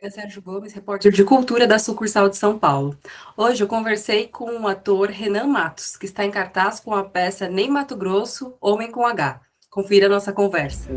É Sérgio Gomes, repórter de cultura da sucursal de São Paulo. Hoje eu conversei com o ator Renan Matos, que está em cartaz com a peça Nem Mato Grosso, Homem com H. Confira a nossa conversa.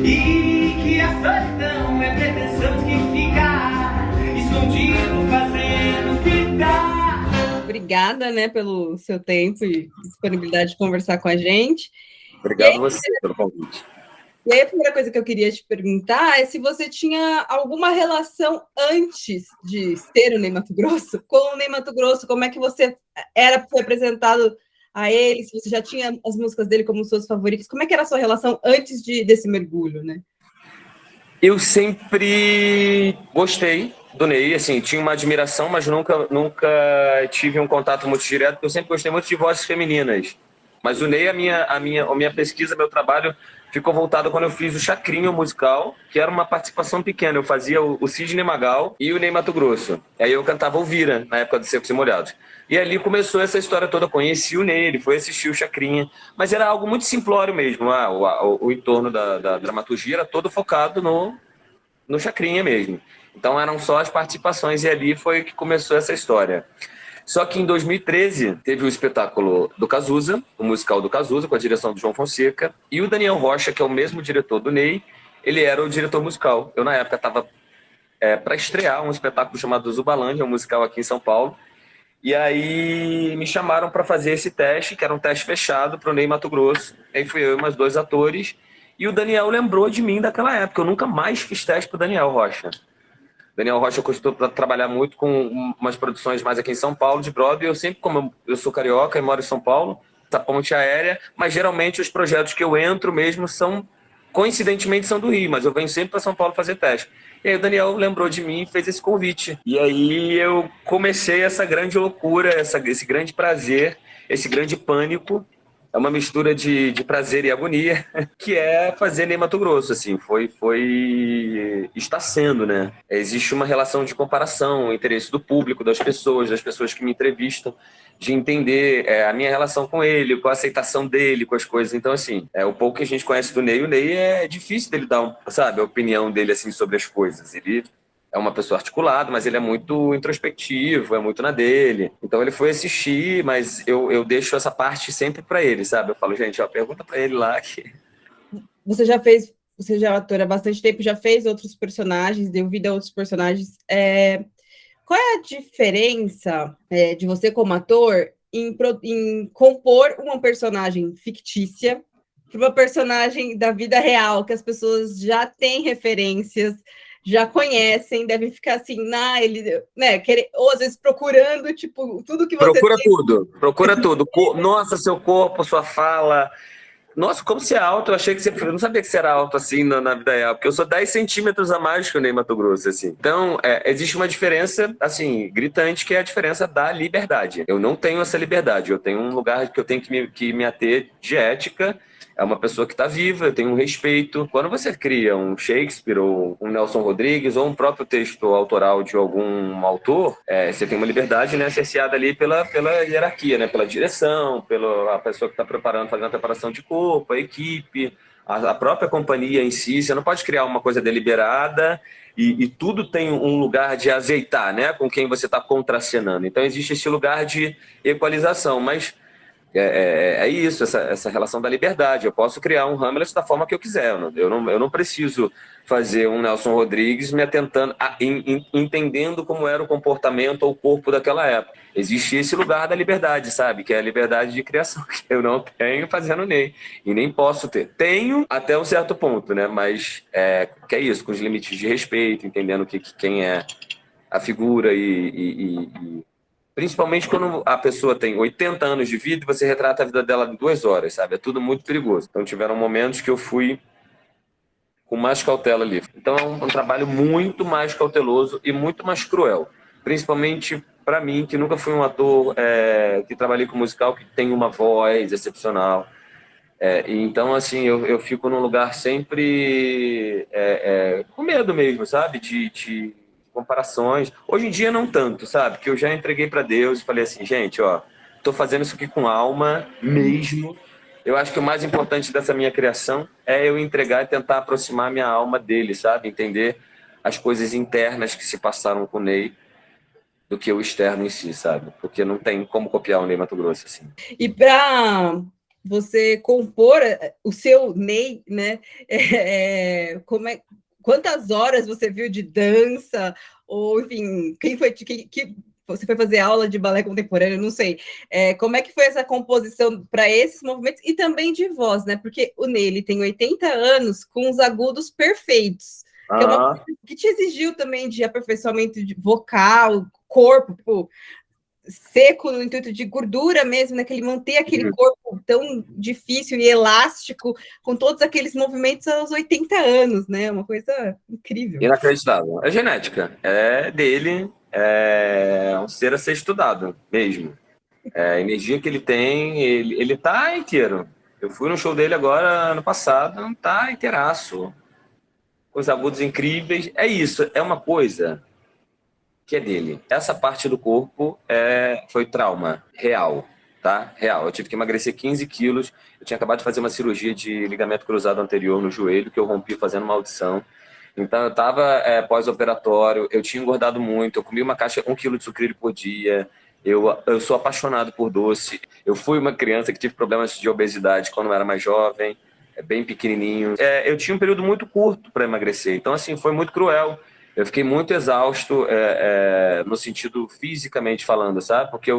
E que a solidão é pretensão que fica escondido fazendo ficar. Obrigada, né, pelo seu tempo e disponibilidade de conversar com a gente. Obrigado a você pelo convite. E aí, a primeira coisa que eu queria te perguntar é se você tinha alguma relação antes de ser o Ney Matogrosso com o Ney Matogrosso, como é que você foi apresentado a ele, se você já tinha as músicas dele como suas favoritas, como é que era a sua relação antes desse mergulho, né? Eu sempre gostei do Ney, assim, tinha uma admiração, mas nunca tive um contato muito direto, porque eu sempre gostei muito de vozes femininas. Mas o Ney, a minha pesquisa, meu trabalho ficou voltado quando eu fiz o Chacrinha musical, que era uma participação pequena. Eu fazia o Sidney Magal e o Ney Matogrosso. Aí eu cantava o Vira, na época do Secos e Molhados. E ali começou essa história toda. Eu conheci o Ney, ele foi assistir o Chacrinha. Mas era algo muito simplório mesmo. O entorno da dramaturgia era todo focado no Chacrinha mesmo. Então eram só as participações e ali foi que começou essa história. Só que em 2013 teve o espetáculo do Cazuza, o musical do Cazuza, com a direção do João Fonseca, e o Daniel Rocha, que é o mesmo diretor do Ney, ele era o diretor musical. Eu, na época, estava para estrear um espetáculo chamado Zubalândia, um musical aqui em São Paulo, e aí me chamaram para fazer esse teste, que era um teste fechado para o Ney Matogrosso. Aí fui eu e mais dois atores, e o Daniel lembrou de mim daquela época. Eu nunca mais fiz teste para o Daniel Rocha. Daniel Rocha costuma trabalhar muito com umas produções mais aqui em São Paulo, de Broadway. Eu sempre, como eu sou carioca e moro em São Paulo, essa ponte aérea, mas geralmente os projetos que eu entro mesmo coincidentemente, são do Rio, mas eu venho sempre para São Paulo fazer teste. E aí o Daniel lembrou de mim e fez esse convite. E aí eu comecei essa grande loucura, esse grande prazer, esse grande pânico. É uma mistura de prazer e agonia, que é fazer Ney Matogrosso, assim, está sendo, né? Existe uma relação de comparação, o interesse do público, das pessoas que me entrevistam, de entender a minha relação com ele, com a aceitação dele, com as coisas. Então, assim, o pouco que a gente conhece do Ney, o Ney é difícil dele dar, sabe, a opinião dele, assim, sobre as coisas. Ele é uma pessoa articulada, mas ele é muito introspectivo, é muito na dele. Então ele foi assistir, mas eu deixo essa parte sempre para ele, sabe? Eu falo, gente, ó, pergunta para ele lá que... Você já é ator há bastante tempo, já fez outros personagens, deu vida a outros personagens. Qual é a diferença de você como ator em compor uma personagem fictícia para uma personagem da vida real, que as pessoas já têm referências, já conhecem, devem ficar assim, ou às vezes procurando, tipo, tudo que você Procura tudo. Nossa, seu corpo, sua fala. Nossa, como você é alto, eu não sabia que você era alto assim na vida real, porque eu sou 10 centímetros a mais que o Ney Matogrosso, assim. Então, existe uma diferença, assim, gritante, que é a diferença da liberdade. Eu não tenho essa liberdade, eu tenho um lugar que eu tenho que me ater de ética. É uma pessoa que está viva, eu tenho um respeito. Quando você cria um Shakespeare, ou um Nelson Rodrigues, ou um próprio texto autoral de algum autor, você tem uma liberdade, né, cerceada ali pela hierarquia, né, pela direção, pela pessoa que está preparando, fazendo a preparação de corpo, a equipe, a própria companhia em si. Você não pode criar uma coisa deliberada e tudo tem um lugar de azeitar, né, com quem você está contracenando. Então existe esse lugar de equalização, mas isso, essa relação da liberdade. Eu posso criar um Hamlet da forma que eu quiser. Eu não preciso fazer um Nelson Rodrigues me atentando, entendendo como era o comportamento ou o corpo daquela época. Existe esse lugar da liberdade, sabe? Que é a liberdade de criação, que eu não tenho fazendo Ney. E nem posso ter. Tenho até um certo ponto, né? Mas que é isso, com os limites de respeito, entendendo quem é a figura e principalmente quando a pessoa tem 80 anos de vida e você retrata a vida dela em 2 horas, sabe? É tudo muito perigoso. Então tiveram momentos que eu fui com mais cautela ali. Então é um trabalho muito mais cauteloso e muito mais cruel. Principalmente para mim, que nunca fui um ator que trabalhei com musical, que tem uma voz excepcional. Então, assim, eu fico num lugar sempre com medo mesmo, sabe? De comparações. Hoje em dia não tanto, sabe? Que eu já entreguei para Deus e falei assim, gente, ó, tô fazendo isso aqui com alma mesmo. Eu acho que o mais importante dessa minha criação é eu entregar e tentar aproximar minha alma dele, sabe? Entender as coisas internas que se passaram com o Ney do que o externo em si, sabe? Porque não tem como copiar o Ney Matogrosso, assim. E para você compor o seu Ney, né? Quantas horas você viu de dança? Ou, enfim, quem foi que você foi fazer aula de balé contemporâneo? Não sei. Como é que foi essa composição para esses movimentos e também de voz, né? Porque o Ney ele tem 80 anos com os agudos perfeitos. Que é uma coisa que te exigiu também de aperfeiçoamento de vocal, corpo, tipo, seco no intuito de gordura mesmo, né? Que ele manter aquele corpo tão difícil e elástico, com todos aqueles movimentos aos 80 anos, né? Uma coisa incrível. Inacreditável. É genética, é dele, é um ser a ser estudado mesmo. A energia que ele tem, ele tá inteiro. Eu fui no show dele agora, ano passado, tá inteiraço. Com os agudos incríveis. É isso, é uma coisa que é dele. Essa parte do corpo foi trauma real, tá? Real. Eu tive que emagrecer 15 quilos. Eu tinha acabado de fazer uma cirurgia de ligamento cruzado anterior no joelho, que eu rompi fazendo uma audição. Então, eu estava pós-operatório, eu tinha engordado muito, eu comi uma caixa, 1 quilo de sucrilho por dia. Eu sou apaixonado por doce. Eu fui uma criança que tive problemas de obesidade quando eu era mais jovem, bem pequenininho. Eu tinha um período muito curto para emagrecer, então, assim, foi muito cruel. Eu fiquei muito exausto, no sentido fisicamente falando, sabe? Porque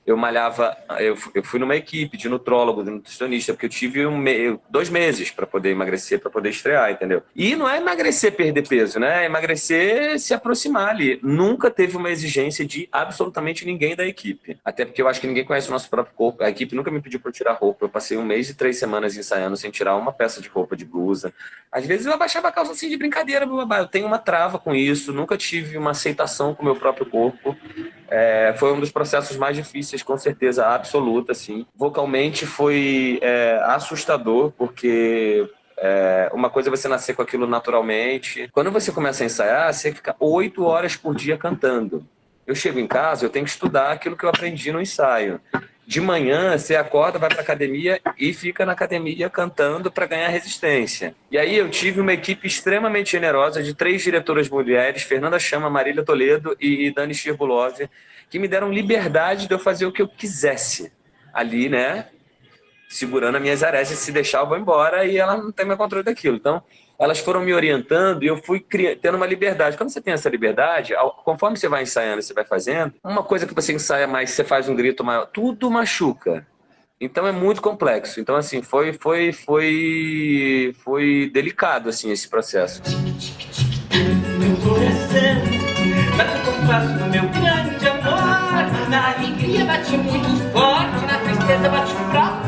eu malhava, eu fui numa equipe de nutrólogo, de nutricionista, porque eu tive 2 meses para poder emagrecer, para poder estrear, entendeu? E não é emagrecer, perder peso, né? É emagrecer, se aproximar ali. Nunca teve uma exigência de absolutamente ninguém da equipe. Até porque eu acho que ninguém conhece o nosso próprio corpo. A equipe nunca me pediu para eu tirar roupa. Eu passei 1 mês e 3 semanas ensaiando sem tirar uma peça de roupa, de blusa. Às vezes eu abaixava a calça assim de brincadeira, eu tenho uma trava com isso. Nunca tive uma aceitação com o meu próprio corpo. Foi um dos processos mais difíceis, com certeza absoluta, assim. Vocalmente foi assustador, porque uma coisa é você nascer com aquilo naturalmente. Quando você começa a ensaiar, você fica 8 horas por dia cantando. Eu chego em casa, eu tenho que estudar aquilo que eu aprendi no ensaio. De manhã, você acorda, vai para academia e fica na academia cantando para ganhar resistência. E aí eu tive uma equipe extremamente generosa de 3 diretoras mulheres, Fernanda Chama, Marília Toledo e Dani Shirbulov, que me deram liberdade de eu fazer o que eu quisesse ali, né? Segurando as minhas arestas, se deixar eu vou embora e ela não tem mais controle daquilo. Então, elas foram me orientando e eu fui tendo uma liberdade. Quando você tem essa liberdade, conforme você vai ensaiando, você vai fazendo, uma coisa que você ensaia mais, você faz um grito maior, tudo machuca. Então é muito complexo. Então, assim, foi delicado, assim, esse processo. Meu coração bate o compasso do meu grande amor. Na alegria bate muito forte, na tristeza bate fraco.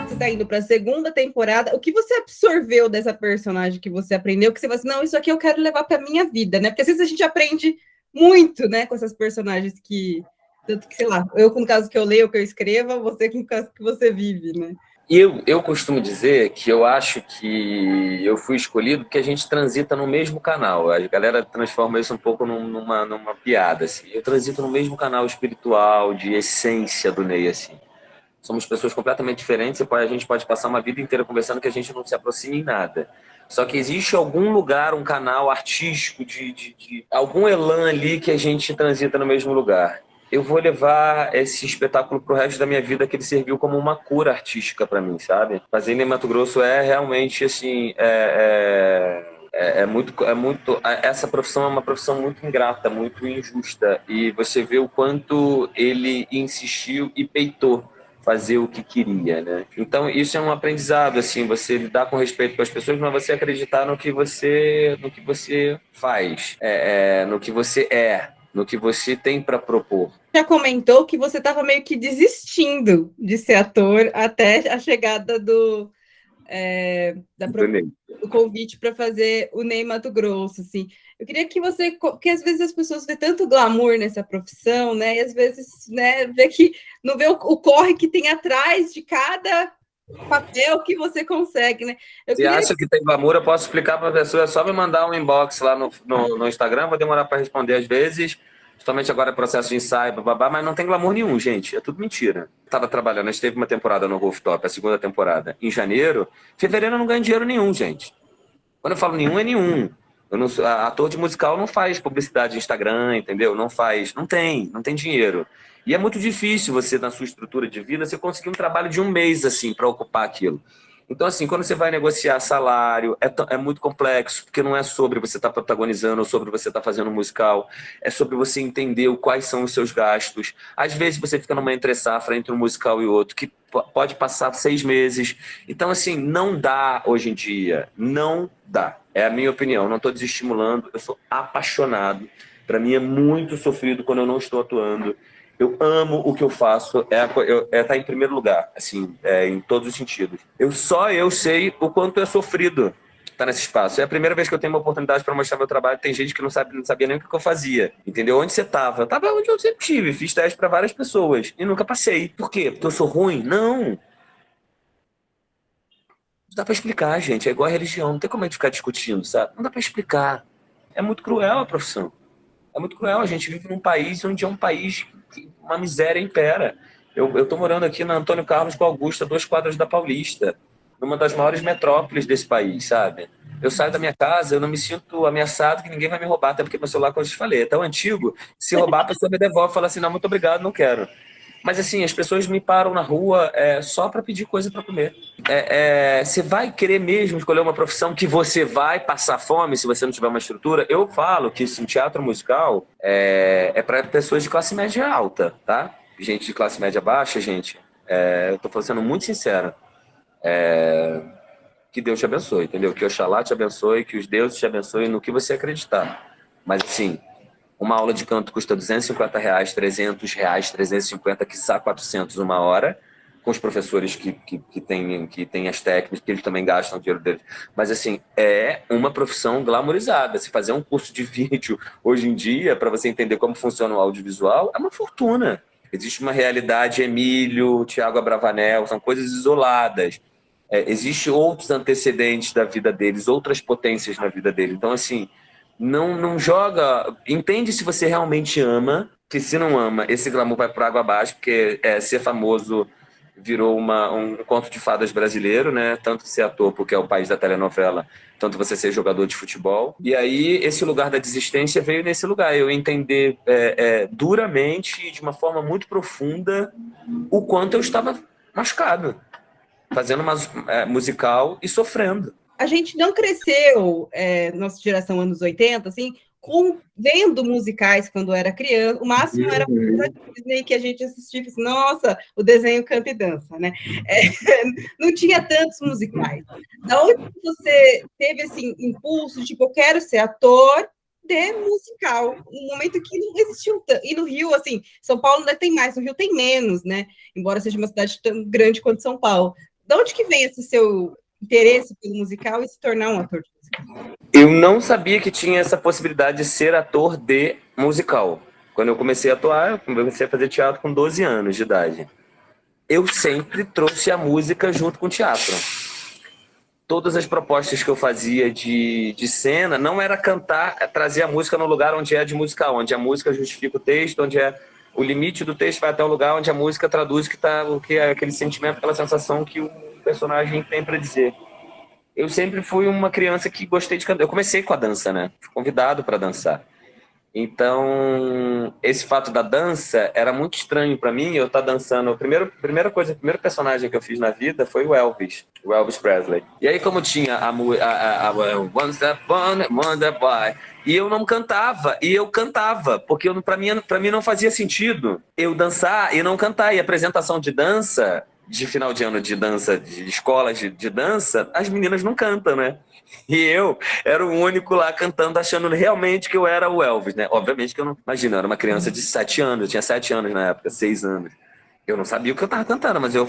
Você está indo para a 2ª temporada. O que você absorveu dessa personagem que você aprendeu? Que você falou assim, não, isso aqui eu quero levar para minha vida, né? Porque às vezes a gente aprende muito, né, com essas personagens que, tanto que, sei lá, eu com o caso que eu leio, que eu escrevo, você com o caso que você vive, né? Eu costumo dizer que eu acho que eu fui escolhido porque a gente transita no mesmo canal. A galera transforma isso um pouco numa piada, assim. Eu transito no mesmo canal espiritual, de essência do Ney, assim. Somos pessoas completamente diferentes e a gente pode passar uma vida inteira conversando que a gente não se aproxima em nada. Só que existe algum lugar, um canal artístico, de algum elan ali que a gente transita no mesmo lugar. Eu vou levar esse espetáculo pro resto da minha vida, que ele serviu como uma cura artística para mim, sabe? Fazer em Mato Grosso realmente, assim, essa profissão é uma profissão muito ingrata, muito injusta, e você vê o quanto ele insistiu e peitou fazer o que queria, né? Então isso é um aprendizado, assim, você lidar com respeito com as pessoas, mas você acreditar no que você faz, no que você no que você tem para propor. Já comentou que você estava meio que desistindo de ser ator até a chegada do convite para fazer o Ney Matogrosso, assim. Eu queria que você, porque às vezes as pessoas vê tanto glamour nessa profissão, né? E às vezes, né, não vê o corre que tem atrás de cada papel que você consegue, né? Se acha que tem glamour, eu posso explicar para a pessoa, é só me mandar um inbox lá no Instagram, vou demorar para responder às vezes, justamente agora é processo de ensaio, babá, mas não tem glamour nenhum, gente, é tudo mentira. Estava trabalhando, a gente teve uma temporada no Rooftop, a 2ª temporada, em janeiro, fevereiro eu não ganho dinheiro nenhum, gente. Quando eu falo nenhum, é nenhum. Eu não sou, ator de musical não faz publicidade no Instagram, entendeu? Não tem dinheiro. E é muito difícil você, na sua estrutura de vida, você conseguir um trabalho de um mês, assim, para ocupar aquilo. Então, assim, quando você vai negociar salário, é muito complexo, porque não é sobre você estar protagonizando ou sobre você estar fazendo um musical, é sobre você entender quais são os seus gastos. Às vezes você fica numa entre-safra entre um musical e outro, que pode passar 6 meses. Então, assim, não dá hoje em dia, não dá. É a minha opinião, não estou desestimulando, eu sou apaixonado. Para mim é muito sofrido quando eu não estou atuando. Eu amo o que eu faço, tá em primeiro lugar, assim, em todos os sentidos. Só eu sei o quanto é sofrido estar nesse espaço. É a primeira vez que eu tenho uma oportunidade para mostrar meu trabalho. Tem gente que não sabia nem o que eu fazia, entendeu? Onde você estava? Eu estava onde eu sempre tive, fiz teste para várias pessoas e nunca passei. Por quê? Porque eu sou ruim? Não. Não dá para explicar, gente. É igual a religião, não tem como a gente ficar discutindo, sabe? Não dá para explicar. É muito cruel a profissão. É muito cruel. A gente vive num país onde é um país que uma miséria impera. Eu tô morando aqui na Antônio Carlos com Augusta, 2 quadras da Paulista, numa das maiores metrópoles desse país, sabe? Eu saio da minha casa, eu não me sinto ameaçado que ninguém vai me roubar, até porque meu celular, como eu te falei, é tão antigo, se roubar, a pessoa me devolve e fala assim, não, muito obrigado, não quero. Mas assim, as pessoas me param na rua só para pedir coisa para comer. Você vai querer mesmo escolher uma profissão que você vai passar fome se você não tiver uma estrutura? Eu falo que esse teatro musical é para pessoas de classe média alta, tá? Gente de classe média baixa, gente, eu tô sendo muito sincero. Que Deus te abençoe, entendeu? Que Oxalá te abençoe, que os deuses te abençoem no que você acreditar. Mas assim, uma aula de canto custa R$250, R$300, 350, quiçá 400 uma hora, com os professores que têm as técnicas, que eles também gastam o dinheiro deles. Mas, assim, é uma profissão glamourizada. Se fazer um curso de vídeo hoje em dia, para você entender como funciona o audiovisual, é uma fortuna. Existe uma realidade, Emílio, Tiago Abravanel, são coisas isoladas. Existem outros antecedentes da vida deles, outras potências na vida deles. Então, assim, não joga. Entende se você realmente ama, que se não ama, esse glamour vai por água abaixo, porque ser famoso virou um conto de fadas brasileiro, né? Tanto ser ator, porque é o país da telenovela, tanto você ser jogador de futebol. E aí, esse lugar da desistência veio nesse lugar. Eu entender duramente, de uma forma muito profunda, o quanto eu estava machucado, fazendo uma musical e sofrendo. A gente não cresceu, nossa geração anos 80, assim, vendo musicais quando era criança. O máximo era a Disney que a gente assistia, assim, nossa, o desenho Canta e Dança, né? Não tinha tantos musicais. Da onde você teve esse impulso, tipo, eu quero ser ator de musical, um momento que não existiu tanto. E no Rio, assim, São Paulo ainda tem mais, no Rio tem menos, né? Embora seja uma cidade tão grande quanto São Paulo. De onde que vem esse seu interesse pelo musical e se tornar um ator de musical? Eu não sabia que tinha essa possibilidade de ser ator de musical. Quando eu comecei a atuar, eu comecei a fazer teatro com 12 anos de idade. Eu sempre trouxe a música junto com o teatro. Todas as propostas que eu fazia de cena não era cantar, trazer a música no lugar onde é de musical, onde a música justifica o texto, onde o limite do texto vai até o lugar onde a música traduz o que é aquele sentimento, aquela sensação que o personagem tem para dizer. Eu sempre fui uma criança que gostei de cantar. Eu comecei com a dança, né? Fui convidado para dançar. Então, esse fato da dança era muito estranho para mim. Eu estar dançando. O primeiro personagem que eu fiz na vida foi o Elvis Presley. E aí, como tinha a One Step On, Wonder Boy, e eu não cantava, e eu cantava, porque para mim não fazia sentido eu dançar e não cantar. E a apresentação de dança, de final de ano de dança, de escola de dança, as meninas não cantam, né? E eu era o único lá cantando, achando realmente que eu era o Elvis, né? Obviamente que eu não... Imagina, eu era uma criança de 7 anos, eu tinha 7 anos na época, 6 anos. Eu não sabia o que eu estava cantando, mas eu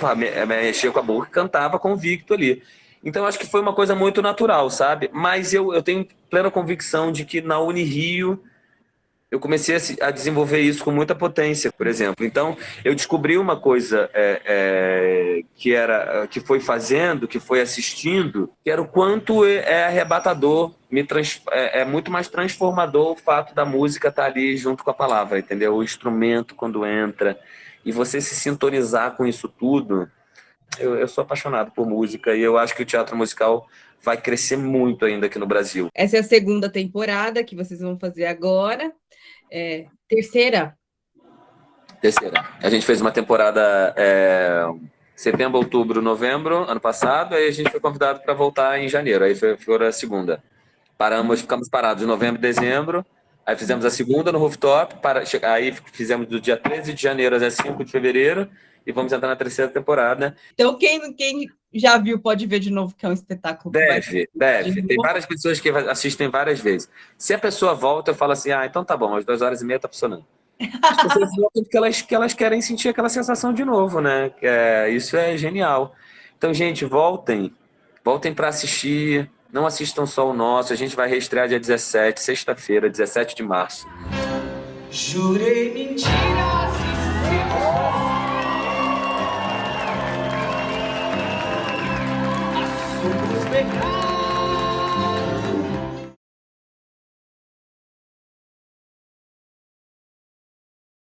mexia com a boca e cantava convicto ali. Então, acho que foi uma coisa muito natural, sabe? Mas eu tenho plena convicção de que na Unirio eu comecei a desenvolver isso com muita potência, por exemplo. Então, eu descobri uma coisa que foi fazendo, que foi assistindo, que era o quanto é arrebatador, é muito mais transformador o fato da música estar ali junto com a palavra, entendeu? O instrumento quando entra, e você se sintonizar com isso tudo. Eu sou apaixonado por música e eu acho que o teatro musical vai crescer muito ainda aqui no Brasil. Essa é a segunda temporada que vocês vão fazer agora. Terceira? Terceira. A gente fez uma temporada setembro, outubro, novembro, ano passado, aí a gente foi convidado para voltar em janeiro, aí foi a segunda. Ficamos parados em novembro e dezembro, aí fizemos a segunda no Rooftop, aí fizemos do dia 13 de janeiro a 5 de fevereiro, e vamos entrar na terceira temporada. Então, quem já viu pode ver de novo, que é um espetáculo. Deve. Tem várias pessoas que assistem várias vezes. Se a pessoa volta, eu falo assim, então tá bom, às 2h30 tá funcionando. As pessoas voltam porque elas querem sentir aquela sensação de novo, né? Isso é genial. Então, gente, voltem para assistir. Não assistam só o nosso. A gente vai reestrear dia 17, sexta-feira, 17 de março. Jurei mentiras e assuntos pecados.